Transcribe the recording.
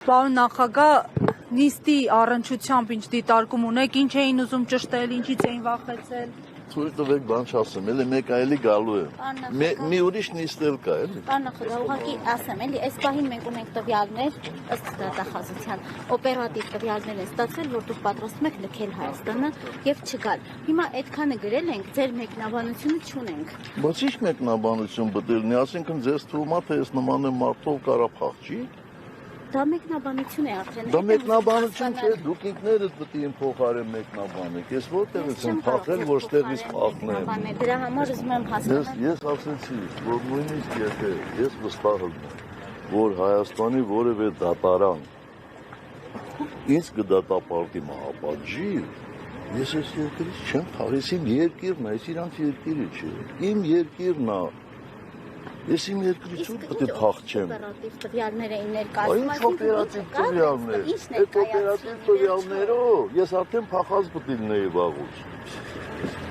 Պարոն նախագահ, նիստի առնչությամբ ինչ դիտարկում ունեք, ինչ էին ուզում ճշտել, ինչից էին վախեցել։ Ցույց տվեք, բան չասեմ, էլի մեկ այլի գալու է։ Մի ուրիշ նիստ էլ կա, էլի։ Պարոն նախագահ, ուղղակի ասեմ, էլի, այս պահին մենք ունենք տվյալներ, ըստ դատախազության, օպերատիվ տվյալներ են ստացվել, որ դուք պատրաստում եք լքել Հայաստանը եւ չգալ։ Հիմա այդքանը գրել ենք, ձեր մեկնաբանությունը չունենք։ Բայց ի՞նչ մեկնաբանություն բդելնի, ասենքն ձեզ թվում է, թե այս նման մարդով կարա փախչի։ Դա մեկնաբանություն է արդեն։ Դա մեկնաբանություն չէ, դուք ինքներդ պետք է իմ փոխարեն մեկնաբանեք։ Ես որտեղից եմ փախել, որ ստեղից փախնեմ։ Դրա համար ուզում եմ հասկանալ։ Ես ասեցի, որ նույնիսկ եթե ես վստահ եմ, որ Հայաստանի որևէ դատարան ինձ կդատապարտի մահապատժի, ես այս երկրից չեմ փախել, իմ երկիրն է, այս իրանց երկիրը չէ։ Իմ երկիրն է։ Ես իմ երկրից ու պետք է փախչեմ։ Օպերատիվ տվյալներ էին ներկայացում, Ինչ օպերատիվ տվյալներ։ Այդ օպերատիվ տվյալներով ես արդեն փախած պետք է լինեի վաղուց։